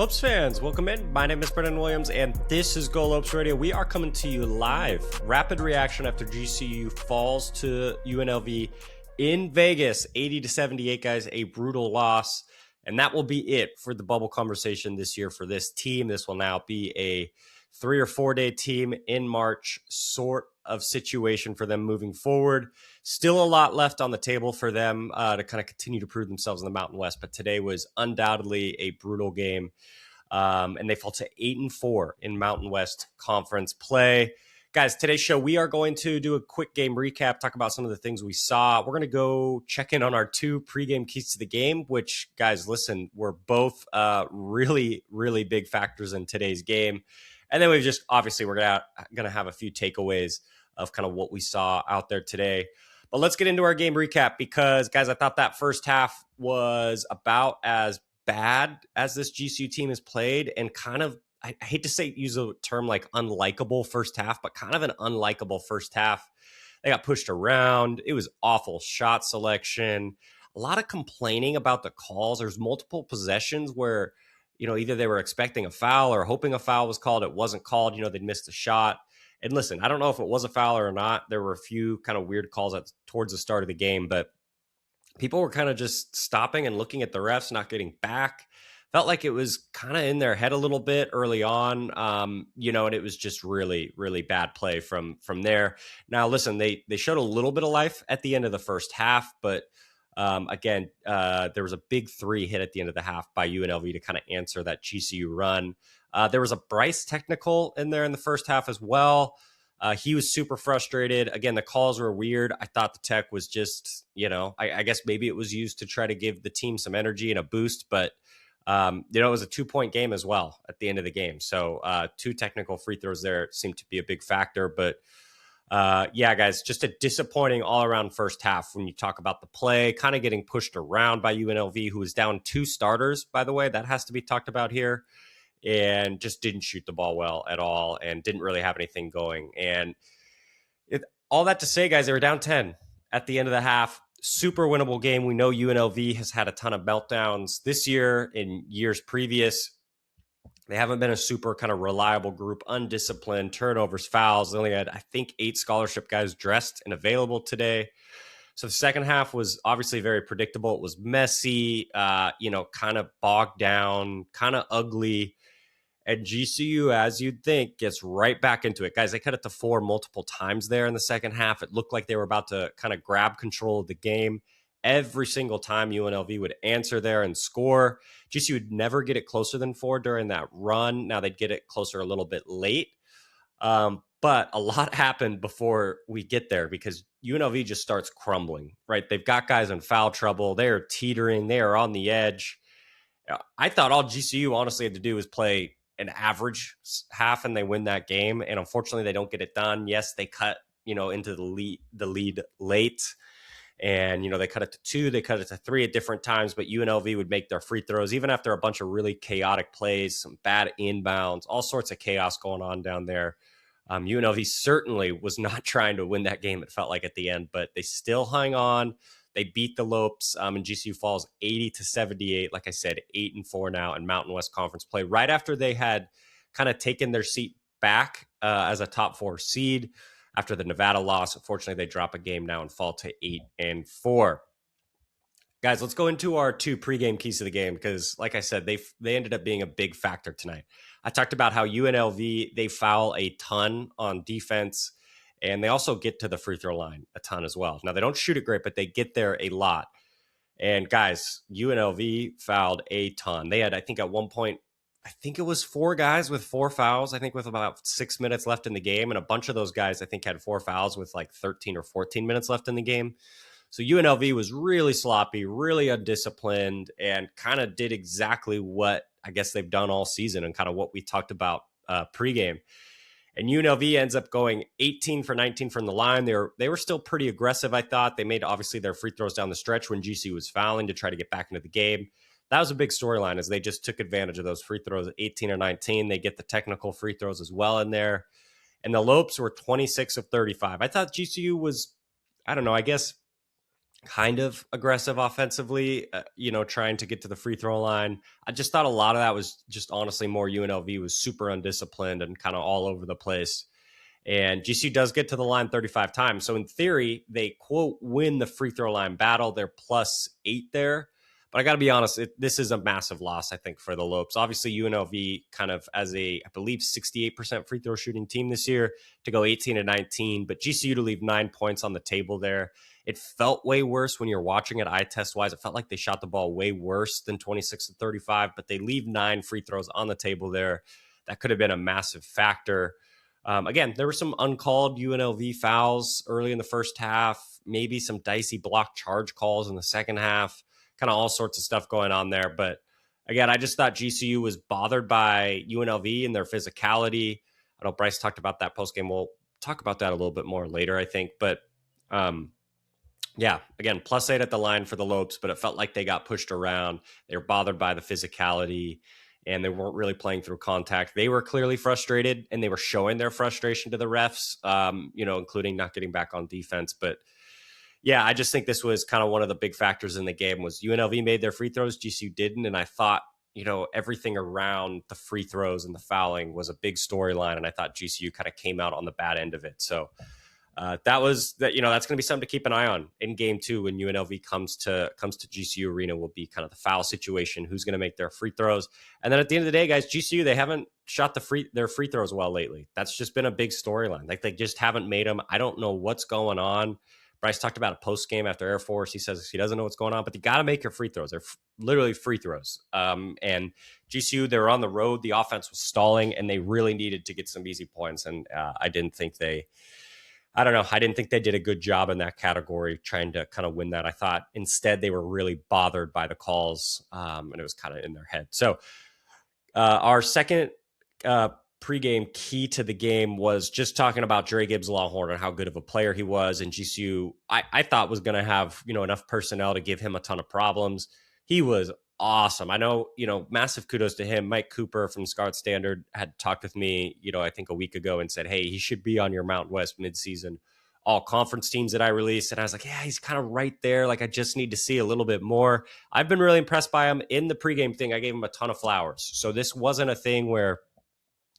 Lopes fans, welcome in. My name is Brennan Williams, and this is Go Lopes Radio. We are coming to you live. Rapid reaction after GCU falls to UNLV in Vegas, 80-78, guys. A brutal loss, and that will be it for the bubble conversation this year for this team. This will now be a 3 or 4 day team in March sort of situation for them moving forward. Still a lot left on the table for them to kind of continue to prove themselves in the Mountain West, but today was undoubtedly a brutal game. And they fall to 8-4 in Mountain West Conference play. Guys, today's show, we are going to do a quick game recap, talk about some of the things we saw. We're going to go check in on our 2 pregame keys to the game, which, guys, listen, were both really, really big factors in today's game. And then we're going to have a few takeaways of kind of what we saw out there today. But let's get into our game recap because, guys, I thought that first half was about as bad as this GCU team has played, and kind of, I hate to use a term like unlikable first half, but kind of an unlikable first half. They got pushed around. It was awful shot selection, a lot of complaining about the calls. There's multiple possessions where, either they were expecting a foul or hoping a foul was called. It wasn't called. They'd missed a shot. And listen, I don't know if it was a foul or not. There were a few kind of weird calls towards the start of the game, but people were kind of just stopping and looking at the refs, not getting back. Felt like it was kind of in their head a little bit early on, and it was just really, really bad play from there. Now, listen, they showed a little bit of life at the end of the first half, but again, there was a big 3 hit at the end of the half by UNLV to kind of answer that GCU run. There was a Bryce technical in there in the first half as well. He was super frustrated. Again, the calls were weird. I thought the tech was just, I guess maybe it was used to try to give the team some energy and a boost, but it was a 2-point game as well at the end of the game. So 2 technical free throws there seemed to be a big factor, but yeah, guys, just a disappointing all-around first half when you talk about the play, kind of getting pushed around by UNLV, who was down 2 starters, by the way. That has to be talked about here, and just didn't shoot the ball well at all and didn't really have anything going. And all that to say, guys, they were down 10 at the end of the half. Super winnable game. We know UNLV has had a ton of meltdowns this year in years previous. They haven't been a super kind of reliable group, undisciplined, turnovers, fouls. They only had, I think, 8 scholarship guys dressed and available today. So the second half was obviously very predictable. It was messy, kind of bogged down, kind of ugly. And GCU, as you'd think, gets right back into it. Guys, they cut it to 4 multiple times there in the second half. It looked like they were about to kind of grab control of the game. Every single time UNLV would answer there and score. GCU would never get it closer than 4 during that run. Now they'd get it closer a little bit late. But a lot happened before we get there because UNLV just starts crumbling, right? They've got guys in foul trouble. They are teetering. They are on the edge. I thought all GCU honestly had to do was play an average half and they win that game. And unfortunately, they don't get it done. Yes, they cut, into the lead late. And, they cut it to 2, they cut it to 3 at different times, but UNLV would make their free throws, even after a bunch of really chaotic plays, some bad inbounds, all sorts of chaos going on down there. UNLV certainly was not trying to win that game, it felt like at the end, but they still hung on. They beat the Lopes, and GCU falls 80-78. Like I said, 8-4 now in Mountain West Conference play, right after they had kind of taken their seat back as a top 4 seed. After the Nevada loss, unfortunately, they drop a game now and fall to 8-4. Guys, let's go into our 2 pregame keys to the game because, like I said, they ended up being a big factor tonight. I talked about how UNLV, they foul a ton on defense, and they also get to the free throw line a ton as well. Now, they don't shoot it great, but they get there a lot. And, guys, UNLV fouled a ton. They had, I think, at one point, it was 4 guys with 4 fouls, I think with about 6 minutes left in the game. And a bunch of those guys, I think, had 4 fouls with like 13 or 14 minutes left in the game. So UNLV was really sloppy, really undisciplined, and kind of did exactly what I guess they've done all season and kind of what we talked about pregame. And UNLV ends up going 18 for 19 from the line. They were still pretty aggressive, I thought. They made, obviously, their free throws down the stretch when GCU was fouling to try to get back into the game. That was a big storyline as they just took advantage of those free throws at 18 or 19. They get the technical free throws as well in there. And the Lopes were 26 of 35. I thought GCU was, I don't know, I guess kind of aggressive offensively, trying to get to the free throw line. I just thought a lot of that was just honestly more UNLV was super undisciplined and kind of all over the place. And GCU does get to the line 35 times. So in theory, they, quote, win the free throw line battle. They're +8 there. But I got to be honest, this is a massive loss, I think, for the Lopes. Obviously, UNLV kind of as I believe, 68% free throw shooting team this year to go 18-19. But GCU to leave 9 points on the table there. It felt way worse when you're watching it eye test wise. It felt like they shot the ball way worse than 26-35, but they leave 9 free throws on the table there. That could have been a massive factor. Again, there were some uncalled UNLV fouls early in the first half, maybe some dicey block charge calls in the second half, kind of all sorts of stuff going on there. But again, I just thought GCU was bothered by UNLV and their physicality. I know Bryce talked about that post game. We'll talk about that a little bit more later, I think. But yeah, again, +8 at the line for the Lopes, but it felt like they got pushed around. They were bothered by the physicality, and they weren't really playing through contact. They were clearly frustrated, and they were showing their frustration to the refs, including not getting back on defense. But yeah, I just think this was kind of one of the big factors in the game was UNLV made their free throws, GCU didn't, and I thought, everything around the free throws and the fouling was a big storyline, and I thought GCU kind of came out on the bad end of it. So that's going to be something to keep an eye on in game 2 when UNLV comes to GCU Arena. Will be kind of the foul situation, who's going to make their free throws, and then at the end of the day, guys, GCU, they haven't shot their free throws well lately. That's just been a big storyline. Like they just haven't made them. I don't know what's going on. Bryce talked about a post game after Air Force. He says he doesn't know what's going on, but you got to make your free throws. They're literally free throws. And GCU, they were on the road. The offense was stalling, and they really needed to get some easy points. And I didn't think they did a good job in that category trying to kind of win that. I thought instead they were really bothered by the calls, and it was kind of in their head. So our second pregame key to the game was just talking about Dre Gibbs-Lawhorn and how good of a player he was. And GCU, I thought was going to have, enough personnel to give him a ton of problems. He was awesome. I know, massive kudos to him. Mike Cooper from Scarlet Standard had talked with me, I think a week ago and said, hey, he should be on your Mountain West midseason all conference teams that I released. And I was like, yeah, he's kind of right there. Like, I just need to see a little bit more. I've been really impressed by him in the pregame thing. I gave him a ton of flowers. So this wasn't a thing where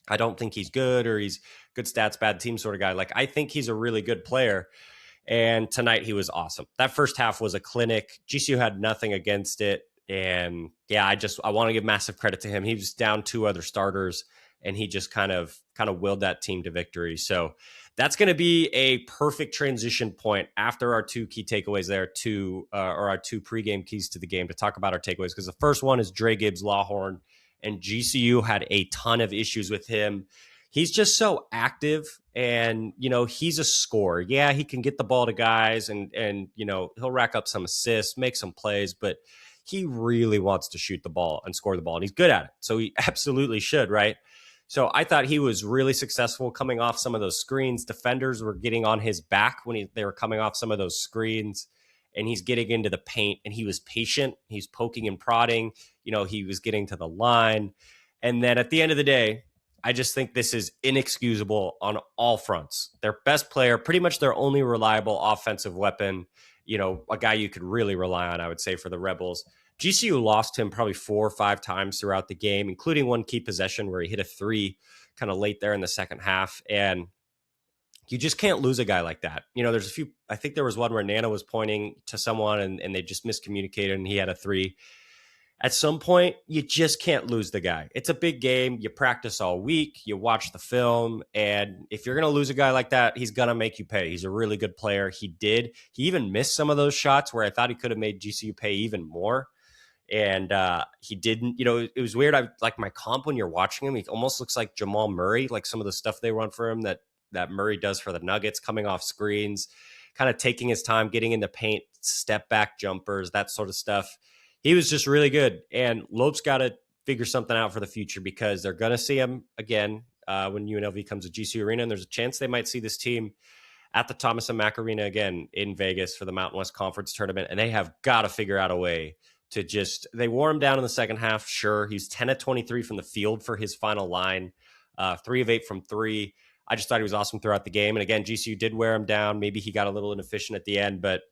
I don't think he's good or he's good stats, bad team sort of guy. Like, I think he's a really good player. And tonight he was awesome. That first half was a clinic. GCU had nothing against it. And yeah, I want to give massive credit to him. He was down 2 other starters and he just kind of willed that team to victory. So that's going to be a perfect transition point after our 2 key takeaways there or our 2 pregame keys to the game to talk about our takeaways. Because the first one is Dre Gibbs-Lawhorn, and GCU had a ton of issues with him. He's just so active and, he's a scorer. Yeah, he can get the ball to guys and he'll rack up some assists, make some plays, but he really wants to shoot the ball and score the ball, and he's good at it. So he absolutely should, right? So I thought he was really successful coming off some of those screens. Defenders were getting on his back when they were coming off some of those screens, and he's getting into the paint, and he was patient. He's poking and prodding. He was getting to the line. And then at the end of the day, I just think this is inexcusable on all fronts. Their best player, pretty much their only reliable offensive weapon, a guy you could really rely on, I would say, for the Rebels. GCU lost him probably 4 or 5 times throughout the game, including one key possession where he hit a 3 kind of late there in the second half. And you just can't lose a guy like that. There's a few, I think there was one where Nana was pointing to someone and they just miscommunicated and he had a 3. At some point, you just can't lose the guy. It's a big game. You practice all week. You watch the film. And if you're going to lose a guy like that, he's going to make you pay. He's a really good player. He did. He even missed some of those shots where I thought he could have made GCU pay even more. And he didn't. It was weird. I like my comp when you're watching him. He almost looks like Jamal Murray, like some of the stuff they run for him that Murray does for the Nuggets, coming off screens, kind of taking his time, getting in the paint, step back jumpers, that sort of stuff. He was just really good. And Lopes got to figure something out for the future because they're going to see him again when UNLV comes to GCU Arena. And there's a chance they might see this team at the Thomas and Mack Arena again in Vegas for the Mountain West Conference tournament. And they have got to figure out a way to they wore him down in the second half. Sure. He's 10 of 23 from the field for his final line, 3 of 8 from 3. I just thought he was awesome throughout the game. And again, GCU did wear him down. Maybe he got a little inefficient at the end, but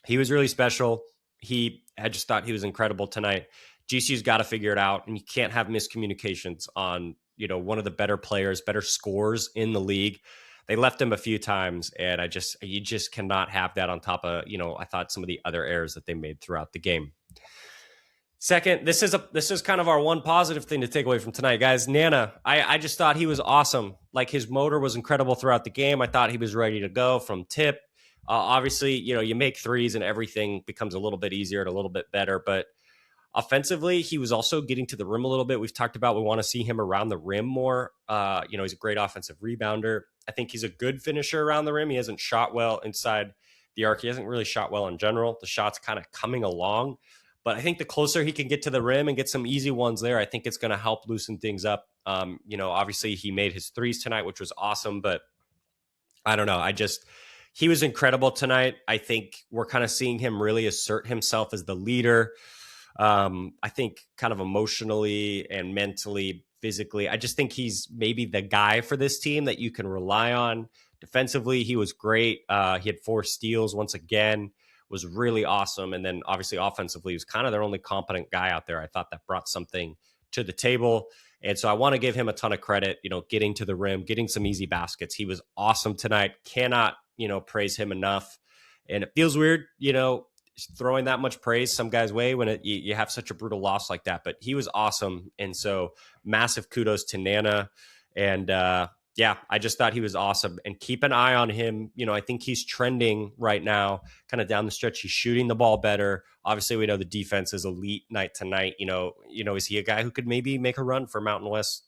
He was really special. I just thought he was incredible tonight. GCU's got to figure it out, and you can't have miscommunications on one of the better players, better scorers in the league. They left him a few times, and you just cannot have that on top of I thought some of the other errors that they made throughout the game. Second, this is kind of our one positive thing to take away from tonight, guys. Nana, I just thought he was awesome. Like, his motor was incredible throughout the game. I thought he was ready to go from tip. Obviously, you make threes and everything becomes a little bit easier and a little bit better. But offensively, he was also getting to the rim a little bit. We've talked about we want to see him around the rim more. He's a great offensive rebounder. I think he's a good finisher around the rim. He hasn't shot well inside the arc. He hasn't really shot well in general. The shot's kind of coming along. But I think the closer he can get to the rim and get some easy ones there, I think it's going to help loosen things up. Obviously he made his threes tonight, which was awesome, but I don't know. He was incredible tonight. I think we're kind of seeing him really assert himself as the leader. I think kind of emotionally and mentally, physically, I just think he's maybe the guy for this team that you can rely on. Defensively, he was great. He had 4 steals once again, was really awesome. And then obviously offensively, he was kind of their only competent guy out there. I thought that brought something to the table. And so I want to give him a ton of credit, getting to the rim, getting some easy baskets. He was awesome tonight. Cannot, praise him enough. And it feels weird, throwing that much praise some guys' way when you have such a brutal loss like that. But he was awesome. And so massive kudos to Nana. And I just thought he was awesome. And keep an eye on him. I think he's trending right now, kind of down the stretch. He's shooting the ball better. Obviously, we know the defense is elite night to night. Is he a guy who could maybe make a run for Mountain West,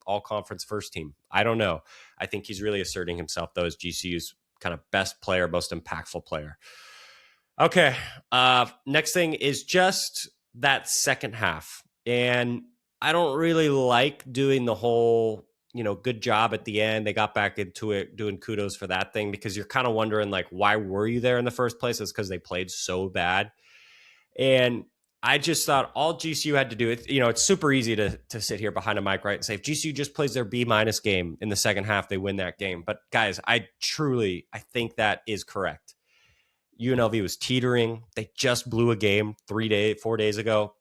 all conference first team? I don't know. I think he's really asserting himself, though, as GCU's kind of best player, most impactful player. Okay. Next thing is just that second half. And I don't really like doing the whole, good job at the end. They got back into it, doing kudos for that thing, because you're kind of wondering, like, why were you there in the first place? It's because they played so bad. And I just thought all GCU had to do it. It's super easy to sit here behind a mic, right, and say if GCU just plays their B- game in the second half, they win that game. But guys, I think that is correct. UNLV was teetering. They just blew a game 4 days ago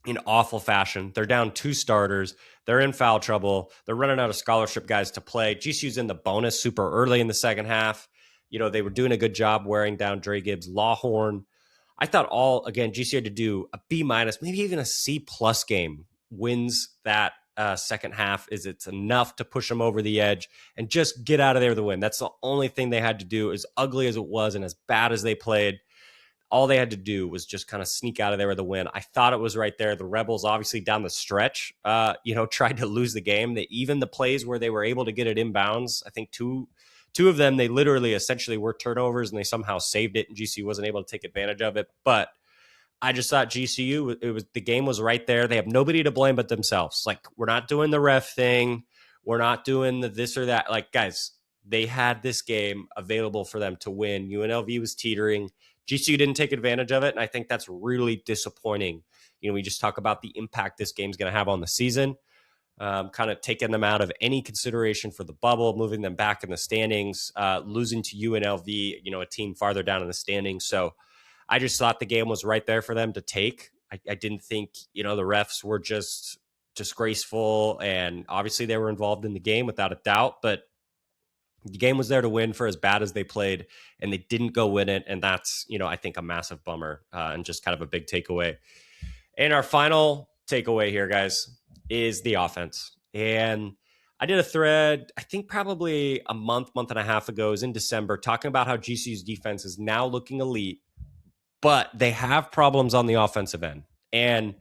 in awful fashion. They're down 2 starters. They're in foul trouble. They're running out of scholarship guys to play. GCU's in the bonus super early in the second half. They were doing a good job wearing down Dre Gibbs, Lawhorn. I thought GCU had to do a B-, maybe even a C+ game. Wins that second half is it's enough to push them over the edge and just get out of there with the win. That's the only thing they had to do. As ugly as it was and as bad as they played, all they had to do was just kind of sneak out of there with a win. I thought it was right there. The Rebels obviously down the stretch, tried to lose the game. Even the plays where they were able to get it inbounds, I think two of them, they literally essentially were turnovers and they somehow saved it and GCU wasn't able to take advantage of it. But I just thought GCU, the game was right there. They have nobody to blame but themselves. Like, we're not doing the ref thing. We're not doing the this or that. Like, guys, they had this game available for them to win. UNLV was teetering. GCU didn't take advantage of it, and I think that's really disappointing. We just talk about the impact this game's going to have on the season, kind of taking them out of any consideration for the bubble, moving them back in the standings, losing to UNLV, a team farther down in the standings. So I just thought the game was right there for them to take. I didn't think, the refs were just disgraceful, and obviously they were involved in the game without a doubt, but the game was there to win for as bad as they played, and they didn't go win it. And that's, I think a massive bummer and just kind of a big takeaway. And our final takeaway here, guys, is the offense. And I did a thread, I think probably a month and a half ago, it was in December, talking about how GCU's defense is now looking elite, but they have problems on the offensive end. And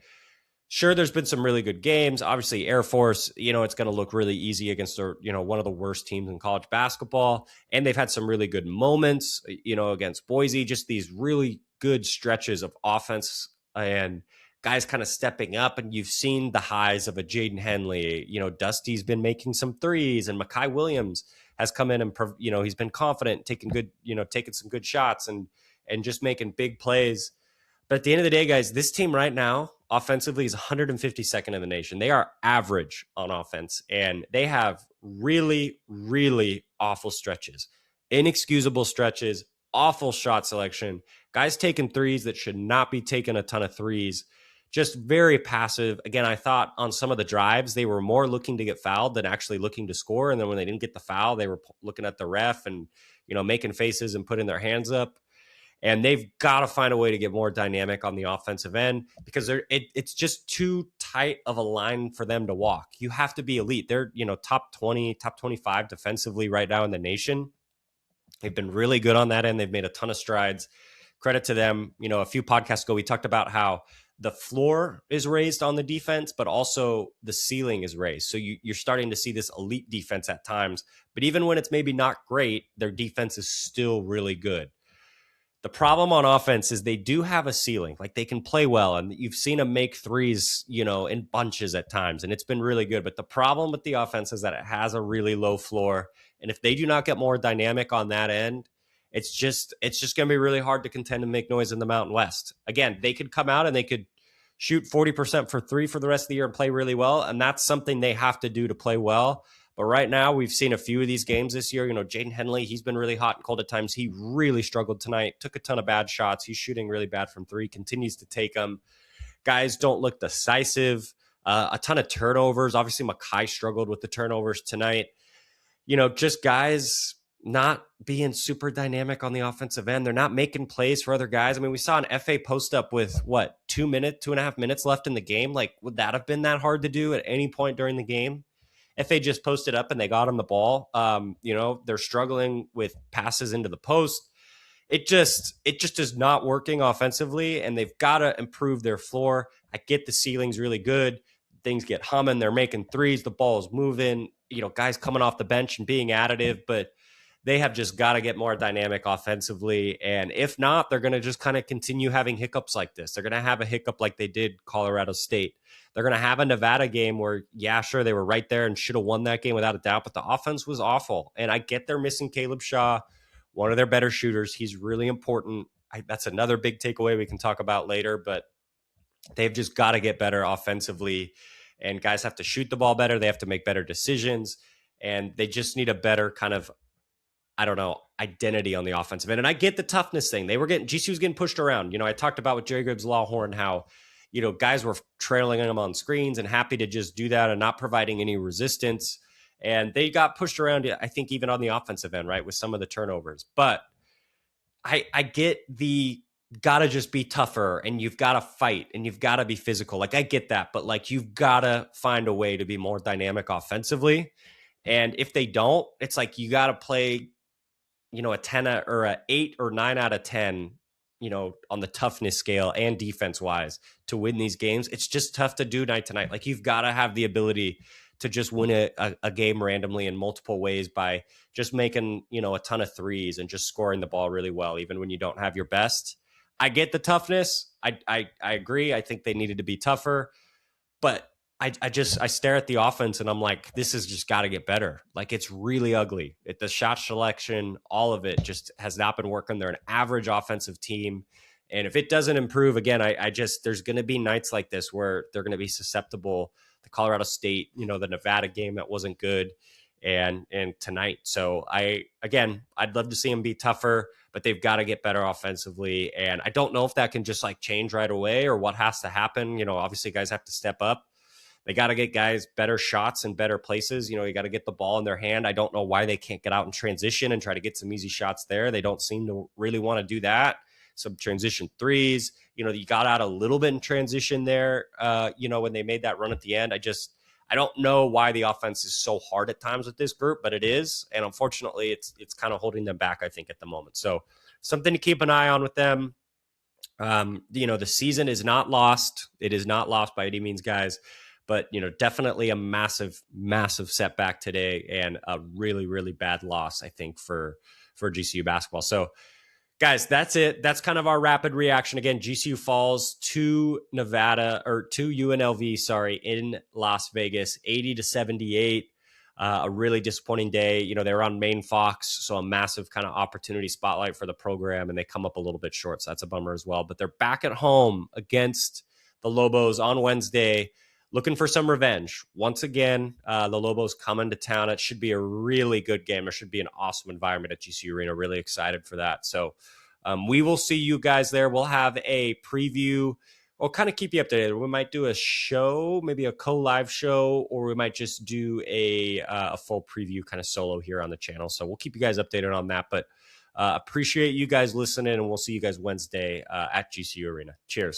sure, there's been some really good games. Obviously, Air Force, it's going to look really easy against, one of the worst teams in college basketball. And they've had some really good moments, against Boise, just these really good stretches of offense and guys kind of stepping up. And you've seen the highs of a Jaden Henley. Dusty's been making some threes, and Makai Williams has come in and, he's been confident, taking some good shots and just making big plays. But at the end of the day, guys, this team right now, offensively, is 152nd in the nation. They are average on offense, and they have really, really awful stretches, inexcusable stretches, awful shot selection. Guys taking threes that should not be taking a ton of threes. Just very passive. Again, I thought on some of the drives, they were more looking to get fouled than actually looking to score. And then when they didn't get the foul, they were looking at the ref and, making faces and putting their hands up. And they've got to find a way to get more dynamic on the offensive end because it's just too tight of a line for them to walk. You have to be elite. They're, top 20, top 25 defensively right now in the nation. They've been really good on that end. They've made a ton of strides. Credit to them. A few podcasts ago, we talked about how the floor is raised on the defense, but also the ceiling is raised. So you're starting to see this elite defense at times. But even when it's maybe not great, their defense is still really good. The problem on offense is they do have a ceiling. Like, they can play well, and you've seen them make threes, in bunches at times, and it's been really good. But the problem with the offense is that it has a really low floor. And if they do not get more dynamic on that end, it's just going to be really hard to contend and make noise in the Mountain West. Again, they could come out and they could shoot 40% for three for the rest of the year and play really well. And that's something they have to do to play well. But right now, we've seen a few of these games this year. Jaden Henley, he's been really hot and cold at times. He really struggled tonight, took a ton of bad shots. He's shooting really bad from three, continues to take them. Guys don't look decisive. A ton of turnovers. Obviously, Makai struggled with the turnovers tonight. Just guys not being super dynamic on the offensive end. They're not making plays for other guys. I mean, we saw an FA post up with 2.5 minutes left in the game. Like, would that have been that hard to do at any point during the game? FA just posted up and they got him the ball. They're struggling with passes into the post. It just is not working offensively, and they've got to improve their floor. I get the ceiling's really good. Things get humming. They're making threes. The ball is moving. Guys coming off the bench and being additive, but they have just got to get more dynamic offensively. And if not, they're going to just kind of continue having hiccups like this. They're going to have a hiccup like they did Colorado State. They're going to have a Nevada game where, yeah, sure, they were right there and should have won that game without a doubt, but the offense was awful. And I get they're missing Caleb Shaw, one of their better shooters. He's really important. That's another big takeaway we can talk about later, but they've just got to get better offensively. And guys have to shoot the ball better. They have to make better decisions. And they just need a better kind of, identity on the offensive end. And I get the toughness thing. GCU was getting pushed around. I talked about with Jerry Gibbs Lawhorn how, guys were trailing them on screens and happy to just do that and not providing any resistance. And they got pushed around, I think, even on the offensive end, right, with some of the turnovers. But I get the got to just be tougher and you've got to fight and you've got to be physical. Like, I get that, but like, you've got to find a way to be more dynamic offensively. And if they don't, it's like you got to play, a 10 or a 8 or 9 out of 10, on the toughness scale and defense wise to win these games. It's just tough to do night to night. Like, you've got to have the ability to just win a game randomly in multiple ways by just making, a ton of threes and just scoring the ball really well, even when you don't have your best. I get the toughness. I agree. I think they needed to be tougher, but I stare at the offense and I'm like, this has just got to get better. Like, it's really ugly. The shot selection, all of it just has not been working. They're an average offensive team. And if it doesn't improve, again, there's going to be nights like this where they're going to be susceptible. The Colorado State, the Nevada game that wasn't good, and tonight. So I'd love to see them be tougher, but they've got to get better offensively. And I don't know if that can just like change right away or what has to happen. Obviously guys have to step up. They got to get guys better shots in better places. You got to get the ball in their hand. I don't know why they can't get out in transition and try to get some easy shots there. They don't seem to really want to do that. Some transition threes, you got out a little bit in transition there, when they made that run at the end. I don't know why the offense is so hard at times with this group, but it is. And unfortunately, it's kind of holding them back, I think, at the moment. So something to keep an eye on with them. The season is not lost. It is not lost by any means, guys. But, definitely a massive, massive setback today and a really, really bad loss, I think, for GCU basketball. So, guys, that's it. That's kind of our rapid reaction. Again, GCU falls to UNLV, in Las Vegas, 80-78. A really disappointing day. They were on main Fox, so a massive kind of opportunity spotlight for the program, and they come up a little bit short. So that's a bummer as well. But they're back at home against the Lobos on Wednesday, looking for some revenge. Once again, the Lobos coming to town. It should be a really good game. It should be an awesome environment at GCU Arena. Really excited for that. So We will see you guys there. We'll have a preview. We'll kind of keep you updated. We might do a show, maybe a co-live show, or we might just do a full preview kind of solo here on the channel. So we'll keep you guys updated on that. But appreciate you guys listening, and we'll see you guys Wednesday at GCU Arena. Cheers.